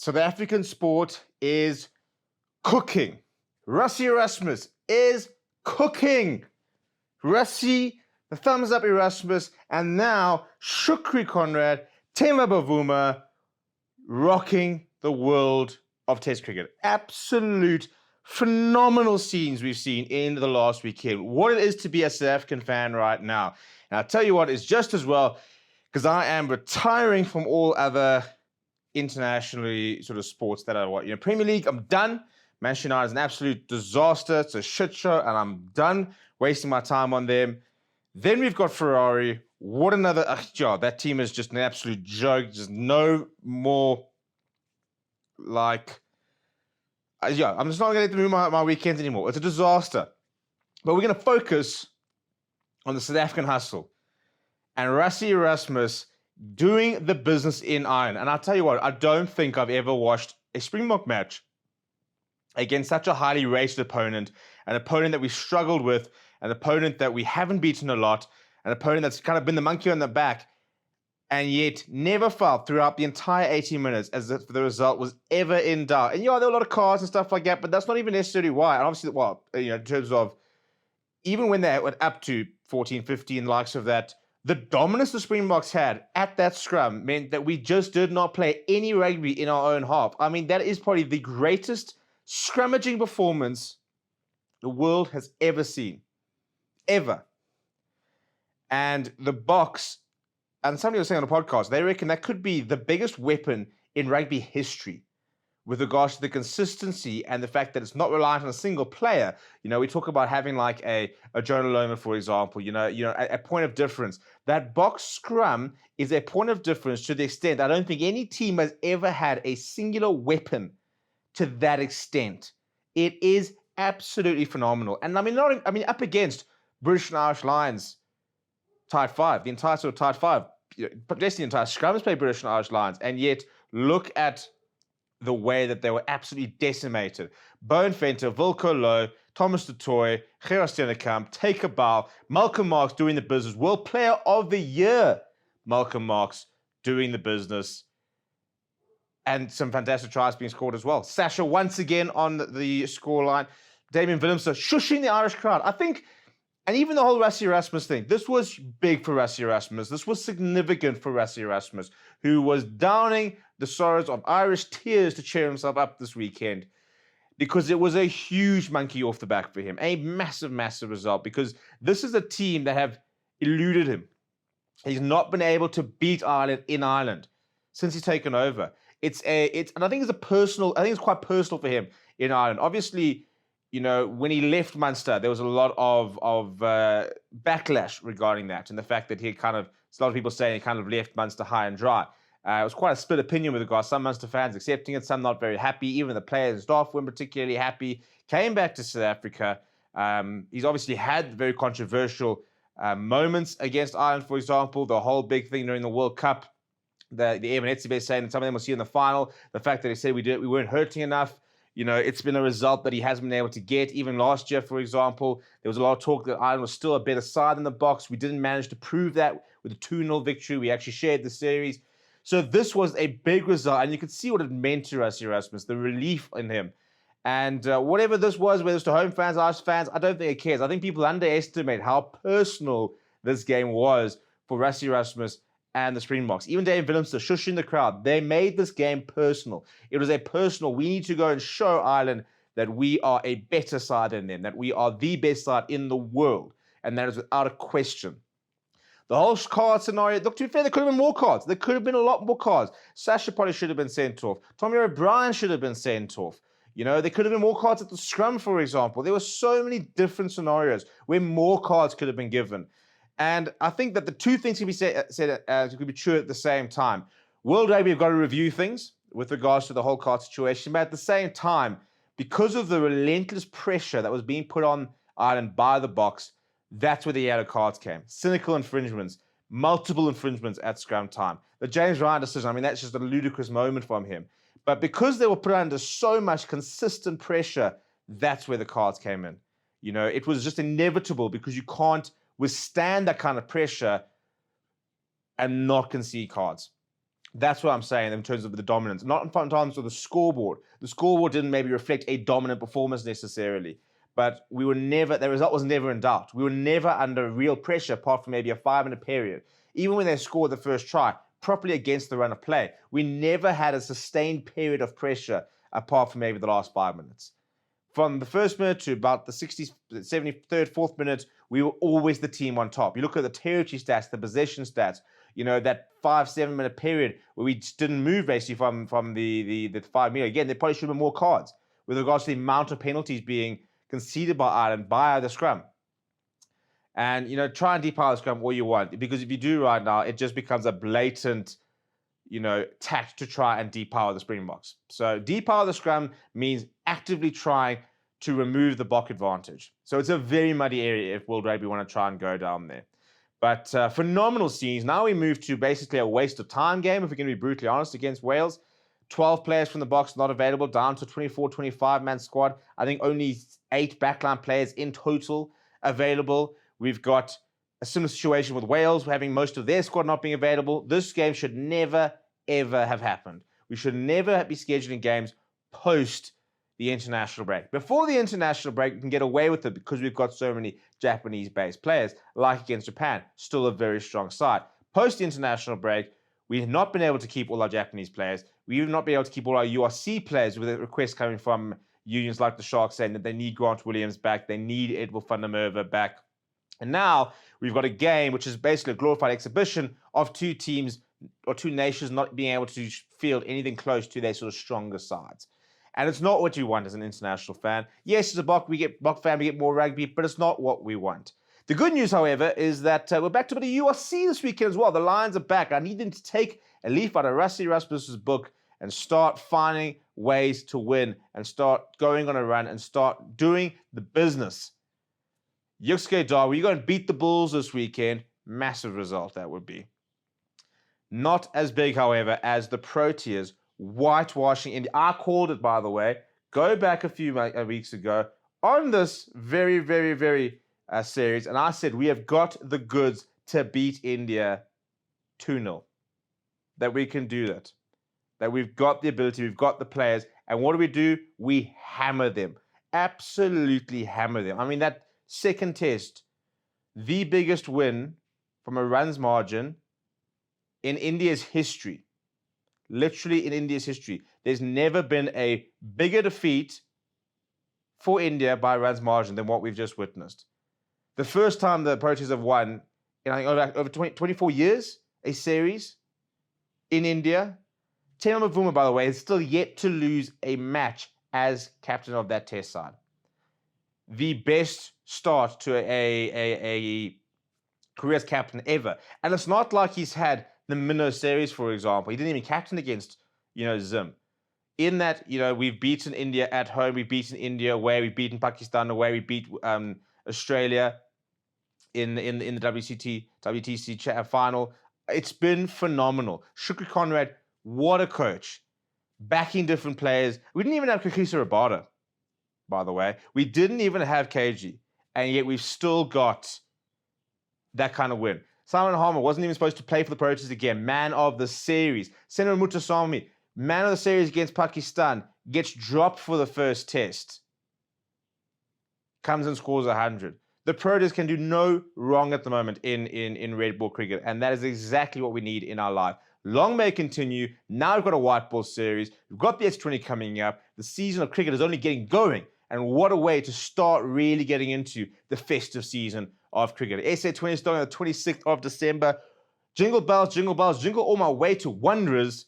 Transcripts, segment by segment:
South African sport is cooking. Rassie Erasmus is cooking. Rassie, the thumbs up Erasmus, and now Shukri Conrad, Themba Bavuma, rocking the world of Test cricket. Absolute phenomenal scenes we've seen in the last weekend. What it is to be a South African fan right now. And I'll tell you what, it's just as well, because I am retiring from all other internationally sort of sports that I watch. Premier League, I'm done. Manchester United is an absolute disaster. It's a shit show, and I'm done wasting my time on them. Then we've got Ferrari. What another... that team is just an absolute joke. Just no more... I'm just not going to let them ruin my weekends anymore. It's a disaster. But we're going to focus on the South African hustle and Rassie Erasmus doing the business in Ireland. And I'll tell you what, I don't think I've ever watched a Springbok match against such a highly rated opponent, an opponent that we struggled with, an opponent that we haven't beaten a lot, an opponent that's kind of been the monkey on the back, and yet never felt throughout the entire 80 minutes as if the result was ever in doubt. And there were a lot of cards and stuff like that, but that's not even necessarily why. And obviously, in terms of even when they went up to 14, 15, likes of that, the dominance the Springboks had at that scrum meant that we just did not play any rugby in our own half. I mean, that is probably the greatest scrummaging performance the world has ever seen. Ever. And the Boks, and somebody was saying on the podcast, they reckon that could be the biggest weapon in rugby history with regards to the consistency and the fact that it's not reliant on a single player. We talk about having like a Jonah Lomu, for example, a point of difference. That box scrum is a point of difference to the extent I don't think any team has ever had a singular weapon to that extent. It is absolutely phenomenal. And up against British and Irish Lions, tight five, the entire sort of tight five, just the entire scrum has played British and Irish Lions, and yet look at the way that they were absolutely decimated. Bowen Venter, Wilco Louw, Thomas du Toit, Gerard Steenekamp, Take a Bow, Malcolm Marx doing the business. World Player of the Year, Malcolm Marx doing the business. And some fantastic tries being scored as well. Sasha once again on the scoreline. Damien Willemse shushing the Irish crowd. I think, and even the whole Rassie Erasmus thing, this was big for Rassie Erasmus. This was significant for Rassie Erasmus, who was downing the sorrows of Irish tears to cheer himself up this weekend, because it was a huge monkey off the back for him. A massive, massive result, because this is a team that have eluded him. He's not been able to beat Ireland in Ireland since he's taken over. And I think it's quite personal for him in Ireland. Obviously, when he left Munster, there was a lot of backlash regarding that, and the fact that a lot of people saying he kind of left Munster high and dry. It was quite a split opinion with regards. Some Munster fans accepting it, some not very happy. Even the players and staff weren't particularly happy. Came back to South Africa. He's obviously had very controversial moments against Ireland, for example. The whole big thing during the World Cup, the Evan Etzebeth saying that some of them will see in the final. The fact that he said we weren't hurting enough. It's been a result that he hasn't been able to get. Even last year, for example, there was a lot of talk that Ireland was still a better side in the Boks. We didn't manage to prove that with a 2-0 victory. We actually shared the series. So this was a big result, and you could see what it meant to Rassie Erasmus, the relief in him. And whatever this was, whether it's to home fans, Irish fans, I don't think it cares. I think people underestimate how personal this game was for Rassie Erasmus and the Springboks. Even Dave Willemse shushing the crowd. They made this game personal. It was a personal, we need to go and show Ireland that we are a better side than them, that we are the best side in the world. And that is without a question. The whole card scenario, look, to be fair, there could have been more cards. There could have been a lot more cards. Sasha probably should have been sent off. Tommy O'Brien should have been sent off. There could have been more cards at the scrum, for example. There were so many different scenarios where more cards could have been given. And I think that the two things can be said could be true at the same time. World Rugby have got to review things with regards to the whole card situation, but at the same time, because of the relentless pressure that was being put on Ireland by the Boks, that's where the yellow cards came. Cynical infringements, multiple infringements at scrum time. The James Ryan decision, that's just a ludicrous moment from him. But because they were put under so much consistent pressure, that's where the cards came in. It was just inevitable, because you can't withstand that kind of pressure and not concede cards. That's what I'm saying in terms of the dominance. Not in terms of the scoreboard. The scoreboard didn't maybe reflect a dominant performance necessarily, but we were never, the result was never in doubt. We were never under real pressure apart from maybe a 5-minute period. Even when they scored the first try, properly against the run of play, we never had a sustained period of pressure apart from maybe the last 5 minutes. From the first minute to about the 60th, 73rd, 4th minute, we were always the team on top. You look at the territory stats, the possession stats, you know, that 5-7 minute period where we just didn't move basically from the 5 meter. Again, there probably should have been more cards with regards to the amount of penalties being conceded by Ireland by the scrum. And, you know, try and depower the scrum all you want, because if you do right now, it just becomes a blatant, you know, tact to try and depower the Springboks. So depower the scrum means actively trying to remove the Bok advantage. So it's a very muddy area if World Rugby want to try and go down there. But phenomenal scenes. Now we move to basically a waste of time game, if we're going to be brutally honest, against Wales. 12 players from the box not available, down to 24, 25-man squad. I think only 8 backline players in total available. We've got a similar situation with Wales, having most of their squad not being available. This game should never, ever have happened. We should never be scheduling games post the international break. Before the international break, we can get away with it because we've got so many Japanese-based players, like against Japan, still a very strong side. Post the international break, we have not been able to keep all our Japanese players. We have not been able to keep all our URC players with a request coming from unions like the Sharks saying that they need Grant Williams back, they need Edward van der Merwe back. And now we've got a game which is basically a glorified exhibition of two teams or two nations not being able to field anything close to their sort of stronger sides. And it's not what you want as an international fan. Yes, as a Bok fan, we get more rugby, but it's not what we want. The good news, however, is that we're back to a bit of URC this weekend as well. The Lions are back. I need them to take a leaf out of Rassie Rasmus's book and start finding ways to win and start going on a run and start doing the business. Yuxke Dar, we're going to beat the Bulls this weekend. Massive result that would be. Not as big, however, as the Proteas whitewashing India. I called it, by the way. Go back a few weeks ago on this very, very, very series, and I said we have got the goods to beat India 2-0. That we can do that. That we've got the ability, we've got the players, and what do? We hammer them. Absolutely hammer them. I mean, that second test, the biggest win from a runs margin in India's history. Literally in India's history. There's never been a bigger defeat for India by runs margin than what we've just witnessed. The first time the Proteas have won in over 24 years, a series in India. Tena Mavuma, by the way, is still yet to lose a match as captain of that test side. The best start to a career as captain ever. And it's not like he's had the Minnow series, for example. He didn't even captain against, Zim. In that, we've beaten India at home, we've beaten India away, we've beaten Pakistan away, we beat Australia in the WTC final. It's been phenomenal. Shukri Conrad, what a coach. Backing different players. We didn't even have Kakisa Rabada, by the way. We didn't even have KG. And yet we've still got that kind of win. Simon Harmer wasn't even supposed to play for the Proteas again. Man of the series. Senator Mutasamy, man of the series against Pakistan, gets dropped for the first test. Comes and scores 100. The Proteas can do no wrong at the moment in red ball cricket, and that is exactly what we need in our life. Long may it continue. Now we've got a white ball series. We've got the S20 coming up. The season of cricket is only getting going, and what a way to start really getting into the festive season of cricket. SA20 starting on the 26th of December. Jingle bells, jingle all my way to Wanderers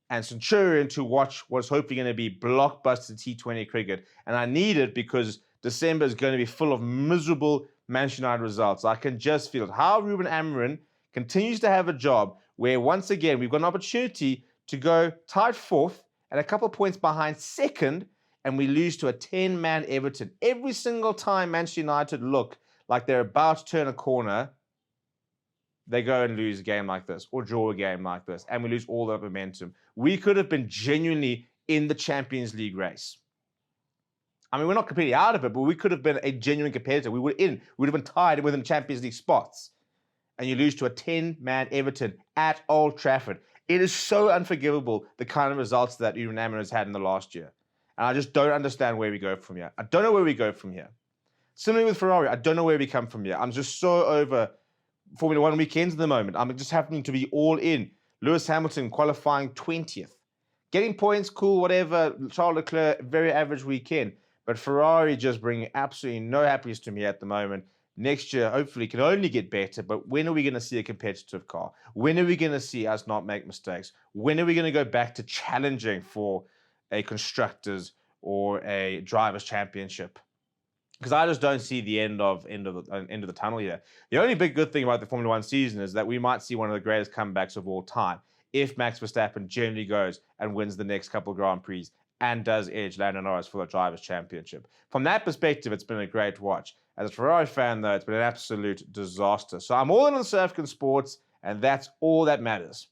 and Centurion to watch what's hopefully going to be blockbuster T20 cricket. And I need it because December is going to be full of miserable Manchester United results. I can just feel it. How Ruben Amorim continues to have a job where, once again, we've got an opportunity to go tied fourth and a couple of points behind second, and we lose to a 10-man Everton. Every single time Manchester United look like they're about to turn a corner, they go and lose a game like this or draw a game like this, and we lose all the momentum. We could have been genuinely in the Champions League race. I mean, we're not completely out of it, but we could have been a genuine competitor. We would have been tied within Champions League spots. And you lose to a 10-man Everton at Old Trafford. It is so unforgivable, the kind of results that Unamon has had in the last year. And I just don't understand where we go from here. I don't know where we go from here. Similarly with Ferrari, I don't know where we come from here. I'm just so over Formula One weekends at the moment. I'm just happening to be all in. Lewis Hamilton qualifying 20th. Getting points, cool, whatever. Charles Leclerc, very average weekend. But Ferrari just bringing absolutely no happiness to me at the moment. Next year, hopefully, can only get better. But when are we going to see a competitive car? When are we going to see us not make mistakes? When are we going to go back to challenging for a constructors or a drivers' championship? Because I just don't see the end of the tunnel here. The only big good thing about the Formula One season is that we might see one of the greatest comebacks of all time if Max Verstappen generally goes and wins the next couple of Grand Prix and does edge Lando Norris for the drivers' championship. From that perspective, it's been a great watch. As a Ferrari fan, though, it's been an absolute disaster. So I'm all in on Surf Sports, and that's all that matters.